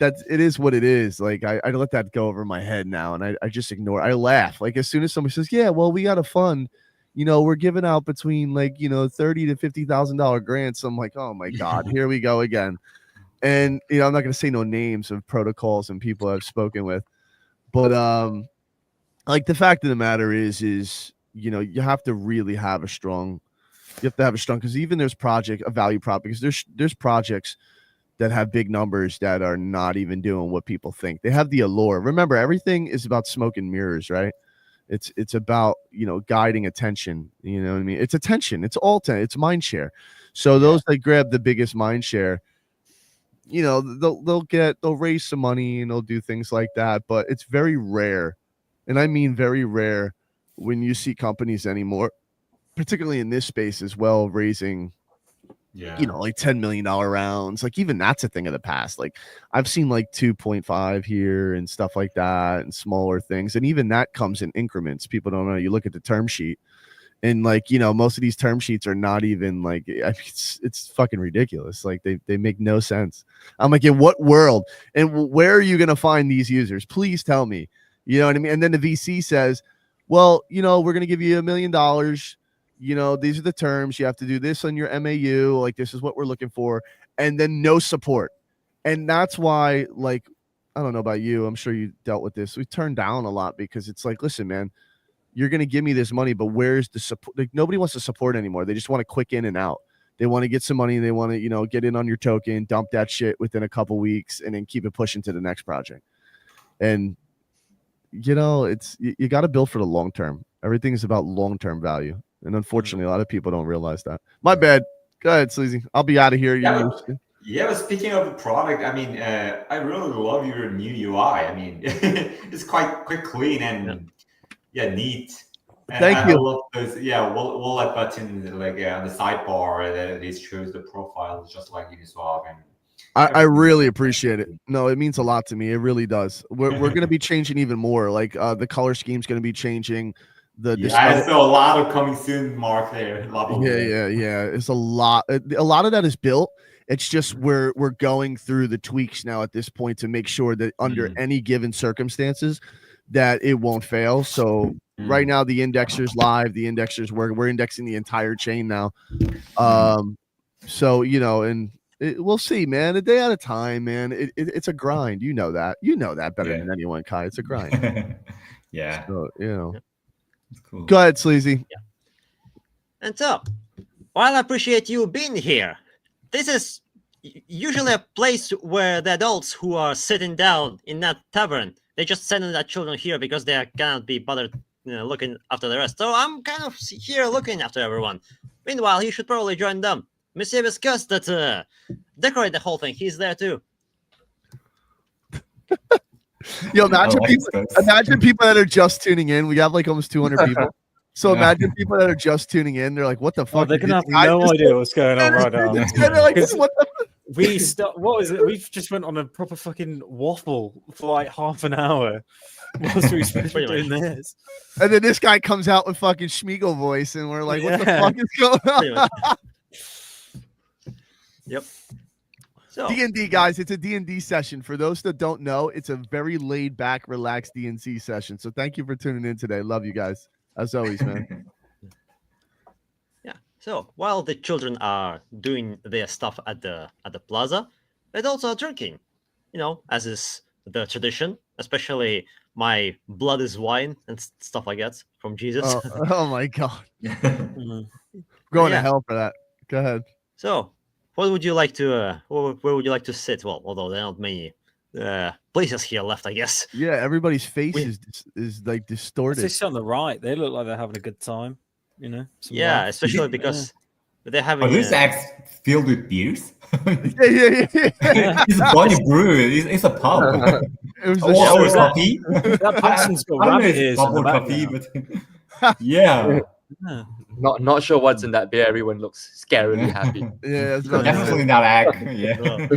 it is what it is. Like, I let that go over my head now. And I just ignore it. I laugh. Like, as soon as somebody says, yeah, well, we got a fund, you know, we're giving out between like, you know, $30,000 to $50,000 grants. I'm like, oh my God, here we go again. And, you know, I'm not going to say no names of protocols and people I've spoken with, but like, the fact of the matter is, you know, you have to really have a strong, because even there's a value prop, because there's projects that have big numbers that are not even doing what people think. They have the allure. Remember, everything is about smoke and mirrors, right? It's about, you know, guiding attention. You know what I mean? It's attention. It's it's mind share. So those that grab the biggest mind share, you know, they'll raise some money and they'll do things like that. But it's very rare, and I mean very rare, when you see companies anymore, particularly in this space as well, raising, you know, like $10 million rounds. Like, even that's a thing of the past. Like, I've seen like 2.5 here and stuff like that, and smaller things. And even that comes in increments. People don't know. You look at the term sheet, and like, you know, most of these term sheets are not even like, I mean, it's fucking ridiculous. Like, they make no sense. I'm like, in what world and where are you going to find these users? Please tell me. You know what I mean? And then the VC says, well, you know, we're going to give you $1 million. You know, these are the terms. You have to do this on your MAU. Like, this is what we're looking for. And then no support. And that's why, like, I don't know about you. I'm sure you dealt with this. We turned down a lot because it's like, listen, man, you're going to give me this money, but where's the support? Like, nobody wants to support anymore. They just want a quick in and out. They want to get some money. They want to, you know, get in on your token, dump that shit within a couple weeks, and then keep it pushing to the next project. And, you know, you got to build for the long term. Everything is about long-term value. And unfortunately, a lot of people don't realize that. My bad. Go ahead, Sleazy. I'll be out of here. Yeah, but speaking of the product, I mean, I really love your new UI. I mean, it's quite clean and neat. And Thank you. I love those, wallet button, like on the sidebar that it shows the profile, just like Uniswap. And I really appreciate it. No, it means a lot to me. It really does. We're going to be changing even more. Like, the color scheme's going to be changing. I saw a lot of coming soon, Mark. There, yeah. It's a lot. A lot of that is built. It's just we're going through the tweaks now at this point to make sure that under any given circumstances that it won't fail. So right now the indexer's live. The indexer's we're indexing the entire chain now. So, you know, and we'll see, man. A day at a time, man. It's a grind. You know that. You know that better than anyone, Kai. It's a grind. So, you know. Cool. Go ahead, Sleazy. Yeah. And so, while I appreciate you being here, this is usually a place where the adults who are sitting down in that tavern, they just send their children here because they cannot be bothered, you know, looking after the rest. So I'm kind of here looking after everyone. Meanwhile, you should probably join them. Monsieur Viscus that decorate the whole thing. He's there too. Yo, imagine people that are just tuning in. We have like almost 200 people. So imagine people that are just tuning in. They're like, "What the fuck?" They can have no idea what's going on right now. They're like, "What the?" What is it? We've just went on a proper fucking waffle for like half an hour whilst we were supposed to be doing this. And then this guy comes out with fucking Schmiegel voice, and we're like, what the Yeah. fuck is going Pretty on? much. Yep. So D&D, guys, it's a D&D session. For those that don't know, it's a very laid-back, relaxed D&C session. So thank you for tuning in today. Love you guys, as always, man. yeah. So while the children are doing their stuff at the plaza, they're also drinking. You know, as is the tradition. Especially my blood is wine and stuff like that from Jesus. Oh my God. Mhm. Going to Yeah. hell for that. Go ahead. So, what would you like to? Where would you like to sit? Well, although there aren't many places here left, I guess. Yeah, everybody's face We- is like They distorted. sit on the right. They look like they're having a good time. You know. some Yeah, laughs. especially because they're having. Are these acts filled with beers? Yeah. It's a Bonnie Brew. It's a pub. It was Or the show. coffee. That person's got I don't know rabbit if ears it's in pub the or coffee, background. but yeah, Yeah. Not sure what's in that beer. Everyone looks scarily happy. Yeah, it's, about to say. definitely not act. Yeah.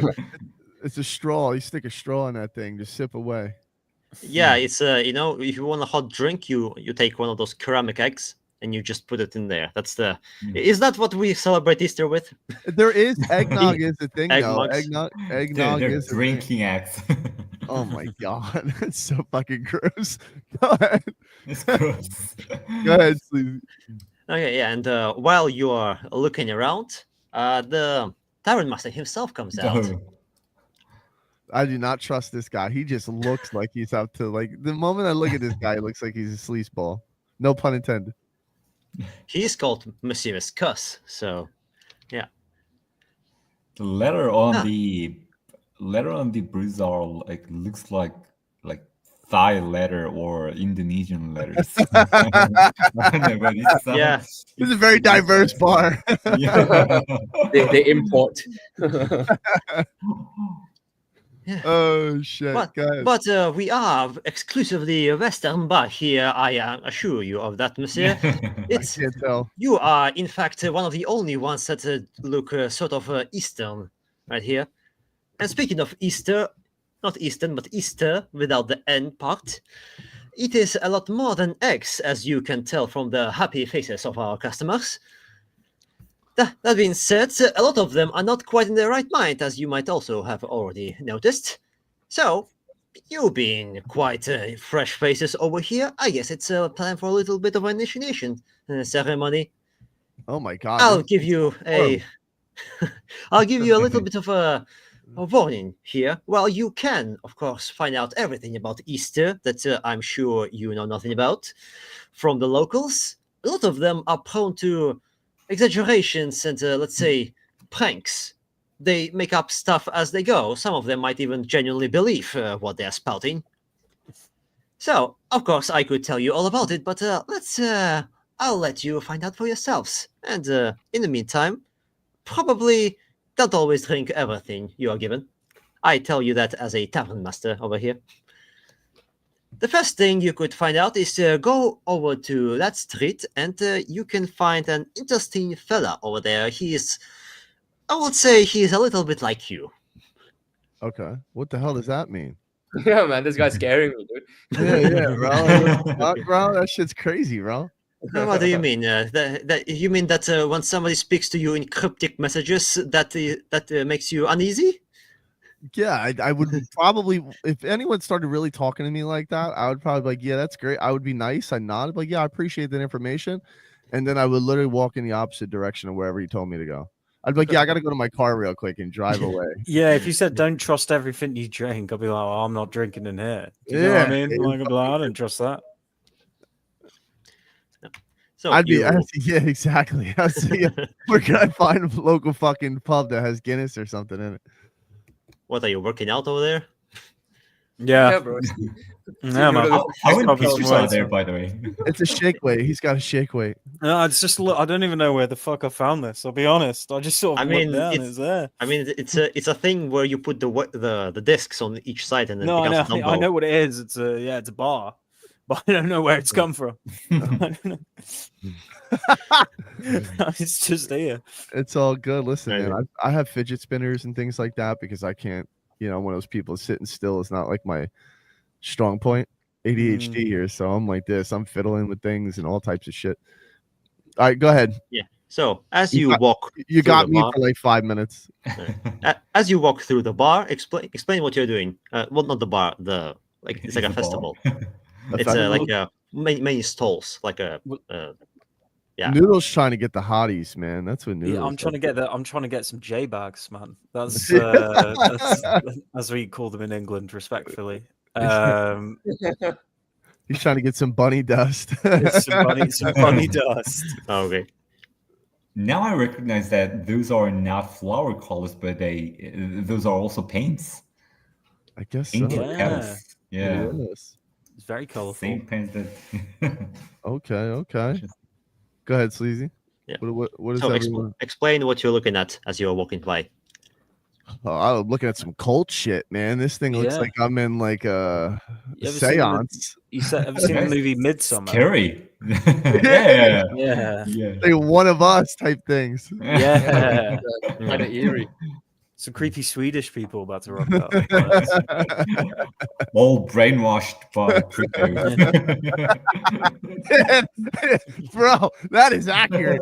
It's a straw. You stick a straw in that thing, just sip away. Yeah, it's you know, if you want a hot drink, you take one of those ceramic eggs and you just put it in there. That's the. Is that what we celebrate Easter with? There is eggnog is the thing though. Eggnogs. Eggnog They're is the thing. drinking acts. Oh my God, it's so fucking gross. Go ahead. It's gross. Go ahead, please. Okay, yeah, and while you are looking around, the tavern master himself comes out. No. I do not trust this guy. He just looks like he's up to like the moment I look at this guy, it looks like he's a sleazeball. No pun intended. He is called Monsieur Cuss, so The letter on Ah. the brizar like looks like Thai letter or Indonesian letters. I don't know, but it's, Yeah. This is a very diverse bar. Yeah. They import. Oh shit. But, Go ahead. but we are exclusively Western bar here. I assure you of that, Monsieur. I It's can't tell. you are in fact one of the only ones that look sort of Eastern right here. And speaking of Easter, not Eastern, but Easter without the N part. It is a lot more than eggs, as you can tell from the happy faces of our customers. That being said, a lot of them are not quite in their right mind, as you might also have already noticed. So, you being quite fresh faces over here, I guess it's time for a little bit of an initiation ceremony. Oh my God. I'll this- give you a, I'll give you a little bit of a warning here. Well, you can, of course, find out everything about Easter that I'm sure you know nothing about from the locals. A lot of them are prone to exaggerations and, let's say, pranks. They make up stuff as they go. Some of them might even genuinely believe what they're spouting. So, of course, I could tell you all about it, but I'll let you find out for yourselves. And in the meantime, probably don't always drink everything you are given. I tell you that as a tavern master over here. The first thing you could find out is go over to that street and you can find an interesting fella over there. I would say he's a little bit like you. Okay. What the hell does that mean? Yeah, man, this guy's scaring me, dude. Yeah, bro. Like, what the fuck, bro? That shit's crazy, bro. What do you mean? You mean that when somebody speaks to you in cryptic messages, that makes you uneasy? Yeah, I would probably, if anyone started really talking to me like that, I would probably be like, yeah, that's great. I would be nice. I'd nod, like, yeah, I appreciate that information. And then I would literally walk in the opposite direction of wherever he told me to go. I'd be like, yeah, I got to go to my car real quick and drive away. Yeah, if you said don't trust everything you drink, I'll be like, oh, I'm not drinking in here. Do you know what I Yeah, mean? Like, I'd be like, I don't trust that. So I'd be, you, yeah, exactly. I'd say, where can I find a local fucking pub that has Guinness or something in it? what are you working out over there? Yeah, bro. yeah, man. How many Probably pictures right. are there, by the way? It's a shake weight. He's got a shake weight. No, it's just I don't even know where the fuck I found this. I'll be honest. I just sort of I mean, looked down. it's- It's there. I mean, it's a thing where you put the discs on each side and then No, it I becomes know. a I dumbbell. know what it is. It's a bar, but I don't know where it's come from. I don't know. It's just here. It's all good. Listen, Right. man, I have fidget spinners and things like that because I can't, one of those people sitting still is not like my strong point. ADHD here, so I'm like this. I'm fiddling with things and all types of shit. All right, go ahead. Yeah. So as You you got- walk, You through got the me bar, for like 5 minutes. As you walk through the bar, explain what you're doing. Well, not the bar. It's like a It's a bar. festival. A It's festival? like many stalls, like a yeah. Noodle's trying to get the hotties, man. That's what Noodle's. Yeah, I'm trying to get some J bags, man. That's as we call them in England, respectfully. He's trying to get some bunny dust. some bunny dust. Okay. Now I recognize that those are not flower colors, but those are also paints. I guess so. Painted Yeah. petals. Yeah. Yes. It's very colourful. Same paints that. Okay. Go ahead, Sleazy. Yeah. What is So everyone? explain what you're looking at as you're walking by. Oh, I'm looking at some cult shit, man. This thing looks Yeah. like I'm in like a You ever seen the- seance. Have you seen the Yes. movie Midsummer? Scary. yeah. Yeah. Yeah. Like one of us type things. Yeah. Kind of eerie. Some creepy Swedish people about to rock up. All brainwashed by crypto. Bro, that is accurate.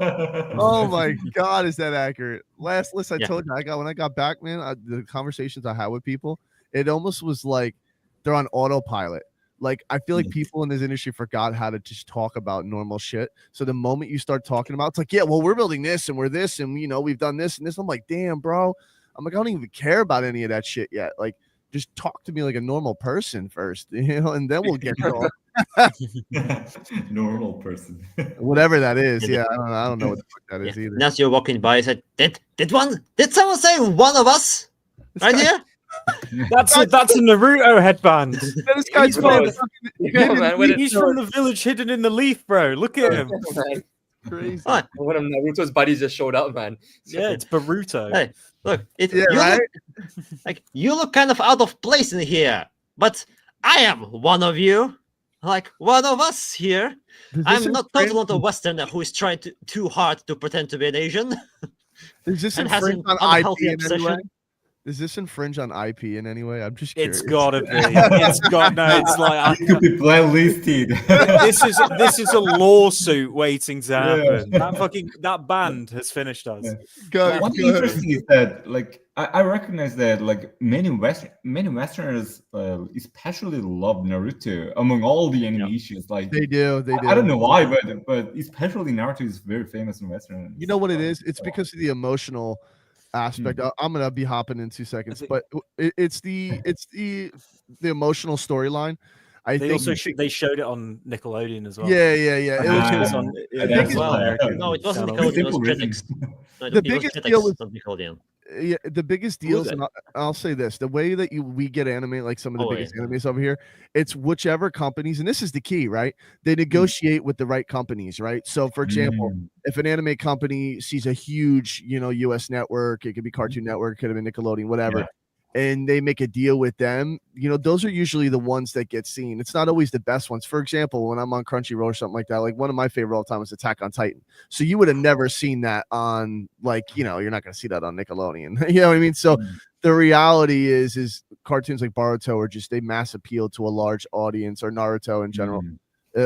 Oh my god, is that accurate? Last list I Yeah. told you, when I got back, man, the conversations I had with people, it almost was like they're on autopilot. Like I feel like people in this industry forgot how to just talk about normal shit. So the moment you start talking about, it's like, yeah, well, we're building this and we're this, and we've done this and this. I'm like, damn, bro. I'm like, I don't even care about any of that shit yet. Like, just talk to me like a normal person first, and then we'll get to Normal person. whatever that is. Yeah. Yeah, I don't know what the fuck that Yeah. is either. And as you're walking by, I said, "Did someone say one of us right here?" That's a Naruto headband. This guy's He's playing from- fucking Yeah, man, when He's from the village hidden in the leaf, bro. Look at him. crazy. Oh, One of Naruto's buddies just showed up, man. Yeah, it's Baruto. hey, look, Yeah, right? you look kind of out of place in here, but I am one of you, like one of us here. Does this I'm not infringe- totally not a Westerner who is trying too hard to pretend to be an Asian. Does this and has infringe an on IP unhealthy in any way? obsession. Does this infringe on IP in any way? I'm just curious. It's gotta be. It's got no. It's like You could be blacklisted. this is a lawsuit waiting to happen. That band has finished us. Yeah. Go, What's go ahead. interesting is that, like, I recognize that, like, many Westerners, especially love Naruto among all the animations. Like, They do. I don't know why, but especially Naruto is very famous in Western. You know what it is? It's because of the emotional aspect. I'm gonna be hopping in 2 seconds, but it's the emotional storyline. I They think. also they showed it on Nickelodeon as well. Yeah. It Ah, was on that's well, why. No, it wasn't Channel. Nickelodeon. It was Simple reason. Jetix. No, The it was biggest Jetix, deal with- not Nickelodeon. yeah, the biggest Who was deals, and I'll say this: the way that we get anime, like some of the Oh, biggest animes over here, it's whichever companies, and this is the key, right? They Hmm. negotiate with the right companies, right? So, for example, Mm. if an anime company sees a huge, U.S. network, it could be Cartoon Network, it could have been Nickelodeon, whatever, Yeah. and they make a deal with them, those are usually the ones that get seen. It's not always the best ones. For example, when I'm on Crunchyroll or something like that, like one of my favorite all time was Attack on Titan. So you would have never seen that on, like, you're not going to see that on Nickelodeon. You know what I mean? So the reality is cartoons like Boruto are just a mass appeal to a large audience, or Naruto in general. Mm.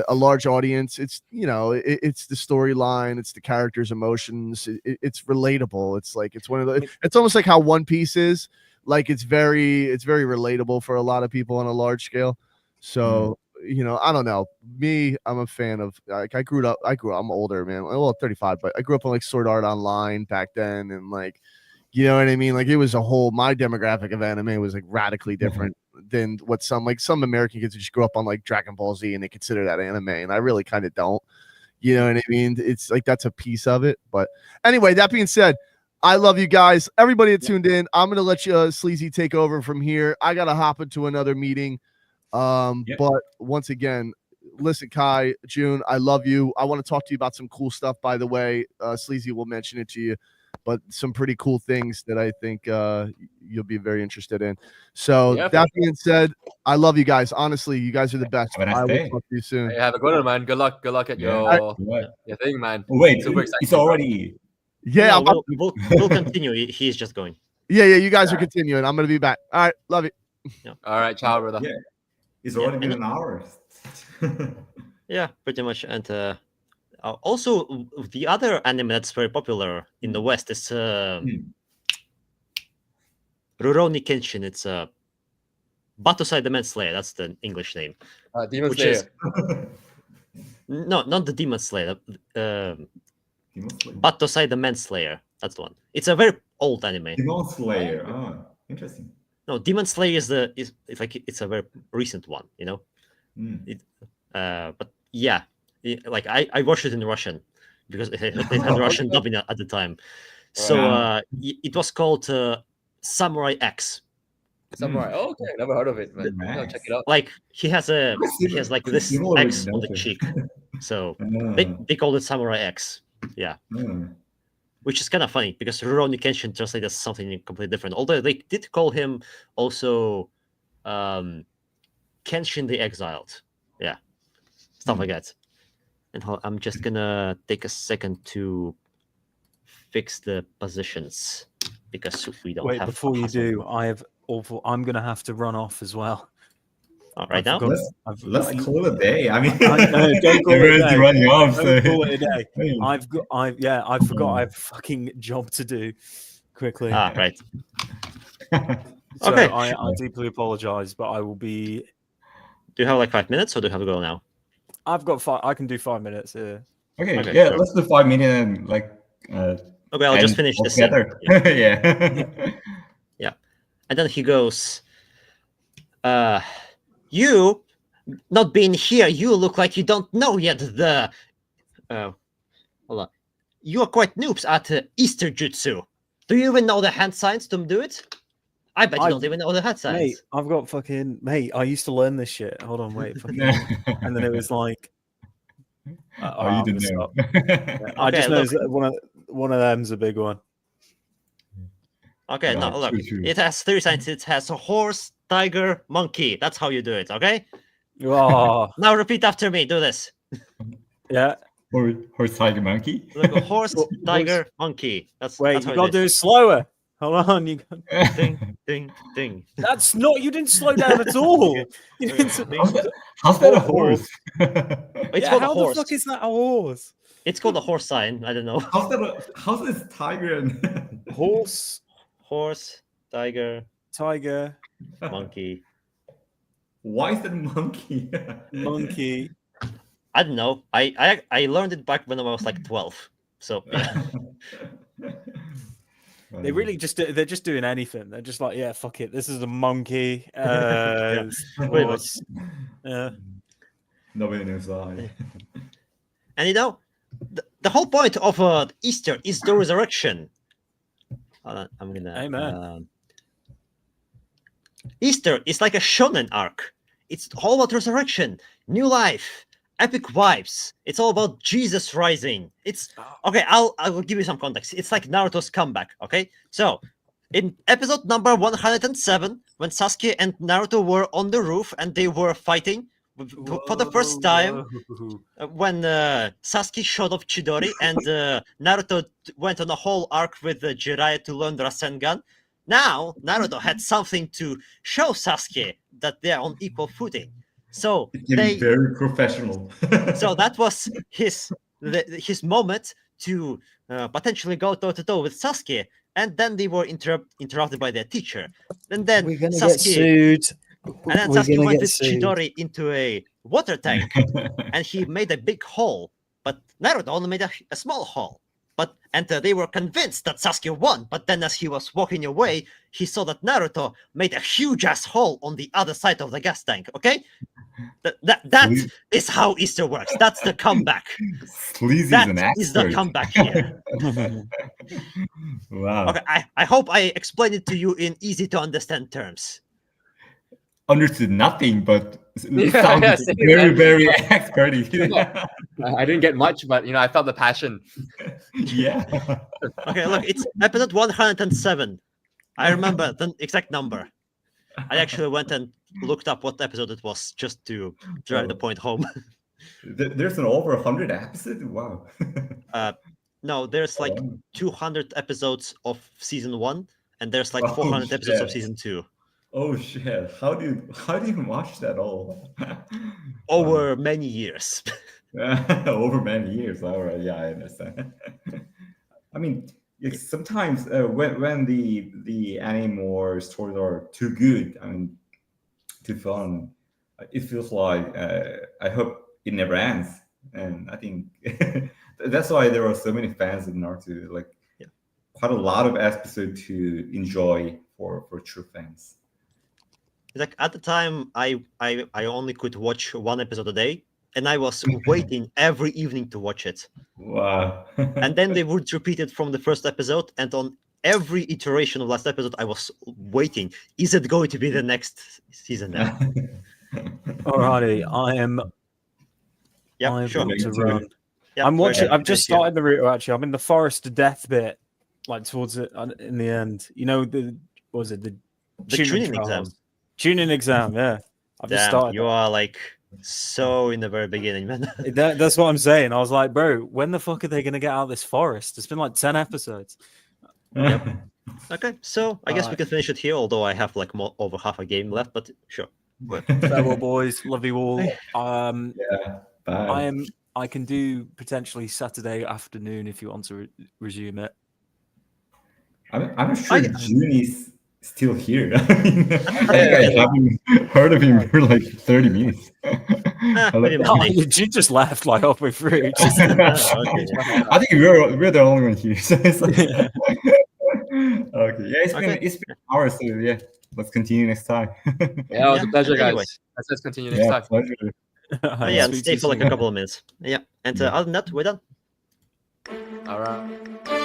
A large audience. It's it's the storyline, it's the characters' emotions. It's relatable. It's like it's one of the. It's almost like how One Piece is. Like it's very relatable for a lot of people on a large scale. So I don't know. Me, I'm a fan of. Like I grew up. I'm older, man. Well, 35, but I grew up on like Sword Art Online back then, and like, you know what I mean. Like it was my demographic of anime was like radically different than what some American kids who just grew up on like Dragon Ball Z and they consider that anime, and I really kind of don't. You know what I mean? It's like that's a piece of it. But anyway, that being said, I love you guys. Everybody that tuned in, I'm gonna let you Sleazy take over from here. I gotta hop into another meeting. But once again, listen, Kai, June, I love you. I want to talk to you about some cool stuff, by the way. Sleazy will mention it to you. but some pretty cool things that I think you'll be very interested in. So Yeah, that being said, I love you guys. Honestly, you guys are the best. Have a nice I will day. talk to you soon. Hey, have a good one, man. Good luck. Good luck at Yeah. your thing, man. Oh, wait, Super excited. it's already. Yeah, No, we'll continue. He's just going. yeah. You guys are continuing. I'm gonna be back. All right, love you. All right, ciao, brother. Yeah, it's already been an hour. Yeah, pretty much. And also, the other anime that's very popular in the West is Rurouni Kenshin. It's Batosai the Manslayer. That's the English name. Demon Which Slayer. is no, not the Demon Slayer. Demon Slayer. Batosai the Manslayer. That's the one. It's a very old anime. Demon Slayer. Oh, interesting. No, Demon Slayer is it's a very recent one. You know. Mm. But yeah, like I watched it in Russian because it had Russian dubbing at the time. So it was called Samurai X. Samurai. Oh, okay, never heard of it, man. No, check it out. Like he has like this Similar X on the nothing. cheek, so Mm. they called it Samurai X. Yeah, Mm. which is kind of funny because Rurouni Kenshin translated as something completely different. Although they did call him also Kenshin the Exiled. Yeah, stuff like that. And I'm just gonna take a second to fix the positions because we don't Wait, have. before you do, I'm gonna have to run off as well. Right now. Let's call it a day. I mean, I know, don't call it a everyone's day. running off. Don't So. call it a day. Hey. I forgot I have a fucking job to do quickly. Right. So Okay. I deeply apologize, but I will be. Do you have like 5 minutes, or do you have to go now? I've got 5. I can do 5 minutes here. Okay, Okay, yeah, sure. let's do 5 minutes and like. Okay, I'll just finish this. together. Yeah. Yeah, and then he goes, "You not being here, you look like you don't know yet the. Hold on, you are quite noobs at Easter Jutsu. Do you even know the hand signs to do it? I bet you don't even know the hand signs. Mate, I've got fucking I used to learn this shit. Hold on, wait, fucking, and then it was like, you didn't know. I just Okay, know look. that one of them's a big one. Okay, Yeah, no, look, true. it has 3 signs. It has a horse, tiger, monkey. That's how you do it. Okay. Oh, Now repeat after me. Do this. yeah. Horse, tiger, monkey. Look, a horse, Horse- tiger, monkey. That's Wait, that's you how gotta it do is. it slower. Hold on, you. Ding, ding, ding. That's not. You didn't slow down at all. You didn't. How's that a Horse. horse? It's Yeah, called a how horse. the fuck is that a horse? It's called a horse sign. I don't know. How's this tiger and Horse, Horse, tiger, tiger, monkey. why is it monkey? monkey. I don't know. I learned it back when I was like 12. So yeah. They really they're just doing anything. They're just like, yeah, fuck it. This is a monkey. Pretty much. Yeah. Nobody knows why. And you know, the whole point of Easter is the resurrection. Hold on, I'm gonna. Amen. Easter is like a shonen arc. It's all about resurrection, new life, epic vibes. It's all about Jesus rising. It's okay. I will give you some context. It's like Naruto's comeback. Okay, so in episode number 107, when Sasuke and Naruto were on the roof and they were fighting for the first time, when Sasuke showed off Chidori and Naruto went on a whole arc with Jiraiya to learn the Rasengan. Now Naruto had something to show Sasuke that they're on equal footing. So Getting very professional. so that was his moment to potentially go toe to toe with Sasuke, and then they were interrupted by their teacher. And then We're gonna Sasuke, get sued. and then We're Sasuke gonna went get with sued. Chidori into a water tank, and he made a big hole. But Naruto only made a small hole. And they were convinced that Sasuke won. But then, as he was walking away, he saw that Naruto made a huge ass hole on the other side of the gas tank. Okay, that is how Easter works. That's the comeback. Sleazy That is an is the expert. comeback here. Wow. Okay, I hope I explained it to you in easy to understand terms. Understood nothing, but sounded same, very, man. very expert. I didn't get much, but I felt the passion. Yeah. Okay, look, it's episode 107. I remember the exact number. I actually went and looked up what episode it was just to drive the point home. There's an over 100 episode. Wow. No, there's like Oh. 200 episodes of season 1, and there's like Oh, 400 episodes of shit. season 2. Oh shit! How do you watch that all? Over many years. Over many years. All right, yeah, I understand. I mean, sometimes when the anime or stories are too good, I mean, too fun, it feels like I hope it never ends. And I think that's why there are so many fans of Naruto. Like, quite a lot of episodes to enjoy for true fans. Like at the time, I only could watch one episode a day, and I was waiting every evening to watch it. Wow. And then they would repeat it from the first episode, and on every iteration of last episode, I was waiting. Is it going to be the next season now? Alrighty, I am. Yeah, I've sure. got to run. Yeah, I'm watching. okay, I've just thank you. started the route. Actually, I'm in the forest to death bit, like towards it in the end. You know the what was it the tuning exam? trials. Tuning exam. Yeah, I've just Damn, started. you are like so in the very beginning, man. That's what I'm saying. I was like, bro, when the fuck are they gonna get out of this forest? It's been like 10 episodes. Okay, so I guess we Alright. can finish it here. Although I have like over half a game left, but sure. Farewell, boys. Love you all. Yeah. Bye. I can do potentially Saturday afternoon if you want to resume it. I'm not sure June is still here. I Yeah. haven't heard of him for like 30 minutes. Maybe Oh, Monday. you just left like halfway through. Just, Okay. I think we're the only one here. So it's like, okay, yeah, it's been hours. So yeah, let's continue next time. Yeah, it was a pleasure, guys. Anyway. Let's continue next time. Pleasure. Yeah, and stay for like a couple of minutes. Yeah, and other than that, we're done. All right.